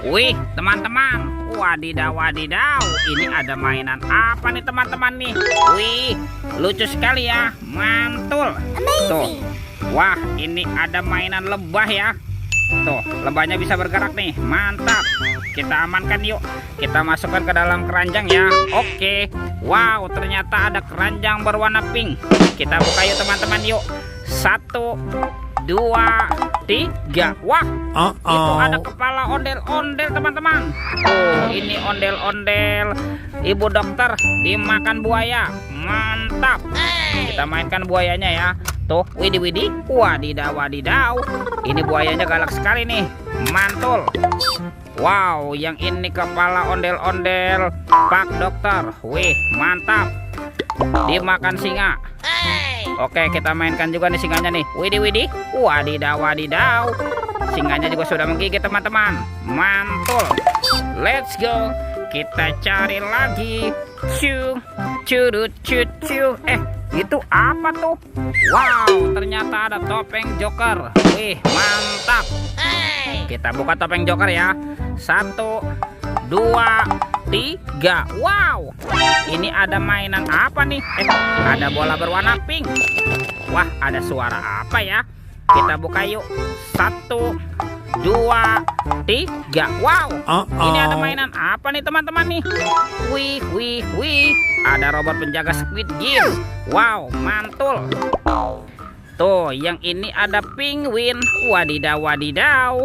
Wih, teman-teman. Wadidaw, wadidaw. Ini ada mainan apa nih teman-teman nih? Wih, lucu sekali ya. Mantul. Tuh. Wah, ini ada mainan lebah ya. Tuh, lebahnya bisa bergerak nih. Mantap. Kita amankan yuk. Kita masukkan ke dalam keranjang ya. Oke. Wow, ternyata ada keranjang berwarna pink. Kita buka yuk teman-teman yuk. 1, 2, 3. Wah, itu ada kepala ondel-ondel teman-teman. Oh, ini ondel-ondel ibu dokter dimakan buaya. Mantap. Kita mainkan buayanya ya. Tuh, widih, wadidaw, wadidaw. Ini buayanya galak sekali nih. Mantul. Wow, yang ini kepala ondel-ondel Pak Dokter. Wih, mantap. Dimakan singa. Oke, kita mainkan juga nih singanya nih. Widih, wadidaw, wadidaw. Singanya juga sudah menggigit teman-teman. Mantul. Let's go. Kita cari lagi. Curut. Itu apa tuh? Wow, ternyata ada topeng Joker. Wih, mantap. Kita buka topeng Joker ya. 1, 2, 3. Wow, ini ada mainan apa nih? Ada bola berwarna pink. Wah, ada suara apa ya? Kita buka yuk. 1, 2, 3. Wow, ini ada mainan apa nih teman-teman nih? Wih. Ada robot penjaga Squid Game. Wow, mantul. Tuh, yang ini ada penguin. Wadidaw, wadidaw.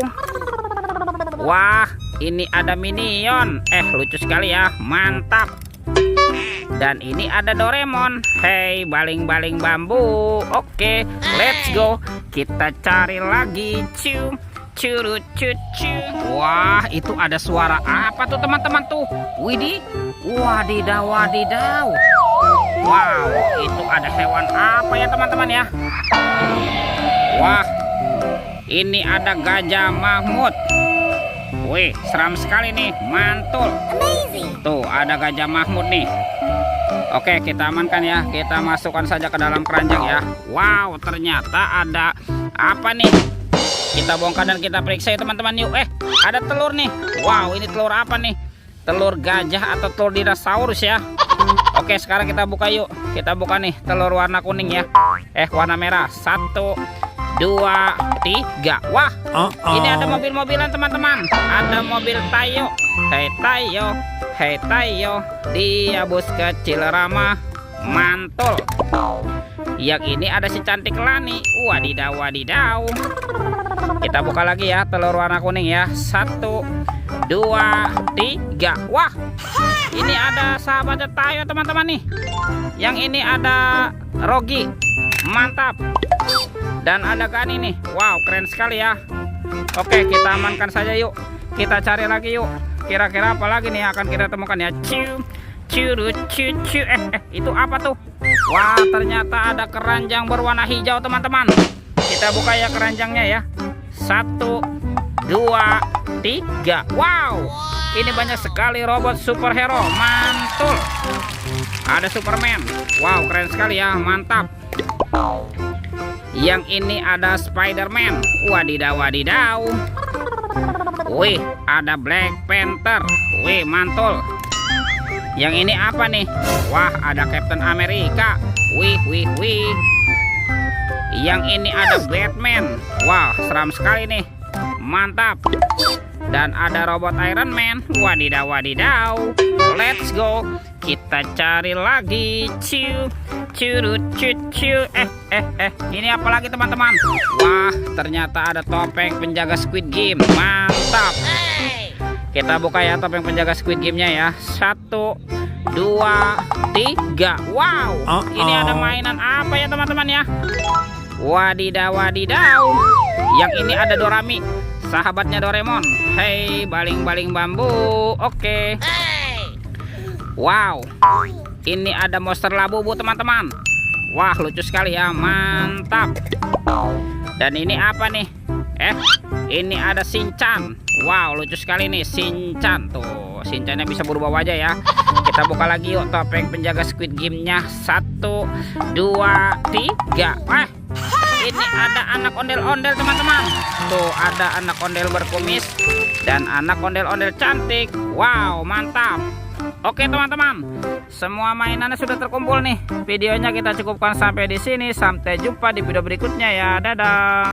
Wah, ini ada minion. Lucu sekali ya. Mantap. Dan ini ada Doraemon. Hey, baling-baling bambu. Oke, let's go. Kita cari lagi. Curut. Wah, itu ada suara apa tuh teman-teman tuh? Widih. Wadidaw, wadidaw. Wow, itu ada hewan apa ya teman-teman ya? Wah, ini ada Gajah Mahmud. Wih, seram sekali nih. Mantul. Tuh, ada Gajah Mahmud nih. Oke, kita amankan ya. Kita masukkan saja ke dalam keranjang ya. Wow, ternyata ada apa nih? Kita bongkar dan kita periksa ya teman-teman yuk. Ada telur nih. Wow, ini telur apa nih? Telur gajah atau telur dinosaurus ya. Oke, sekarang kita buka yuk. Kita buka nih telur warna kuning ya. Warna merah. 1, 2, 3. Wah, ini ada mobil-mobilan teman-teman. Ada mobil Tayo. Hey Tayo, dia bus kecil ramah. Mantul. Yang ini ada si cantik Lani. Wadidaw, wadidaw. Kita buka lagi ya telur warna kuning ya. 1, 2, 3. Wah, ini ada sahabatnya Tayo teman-teman nih. Yang ini ada Rogi. Mantap. Dan ada Gani nih. Wow, keren sekali ya. Oke, kita amankan saja yuk. Kita cari lagi yuk. Kira-kira apa lagi nih yang akan kita temukan ya? Curut. Itu apa tuh? Wah, ternyata ada keranjang berwarna hijau teman-teman. Kita buka ya keranjangnya ya. 1, 2, 3. Wow, ini banyak sekali robot superhero. Mantul. Ada Superman. Wow, keren sekali ya. Mantap. Yang ini ada Spider-Man. Wadidaw, wadidaw. Wih, ada Black Panther. Wih, mantul. Yang ini apa nih? Wah, ada Captain America. Wih. Yang ini ada Batman. Wah, seram sekali nih. Mantap. Dan ada robot Iron Man. Wadidaw, wadidaw. Let's go. Kita cari lagi. Curut. Ini apa lagi teman-teman? Wah, ternyata ada topeng penjaga Squid Game. Mantap. Kita buka ya topeng penjaga Squid Game-nya ya. 1, 2, 3. Wow, ini ada mainan apa ya teman-teman ya? Wadidaw, wadidaw. Yang ini ada Dorami, sahabatnya Doraemon. Hey, baling-baling bambu. Oke. Wow, ini ada monster labubu teman-teman. Wah, lucu sekali ya. Mantap. Dan ini apa nih? Ini ada Shinchan. Wow, lucu sekali nih Shinchan. Tuh, Shinchannya bisa berubah wajah ya. Kita buka lagi yuk topeng penjaga Squid Game-nya. 1, 2, 3. Ini ada anak ondel-ondel teman-teman. Tuh ada anak ondel berkumis dan anak ondel-ondel cantik. Wow, mantap. Oke teman-teman, semua mainannya sudah terkumpul nih. Videonya kita cukupkan sampai di sini. Sampai jumpa di video berikutnya ya. Dadah.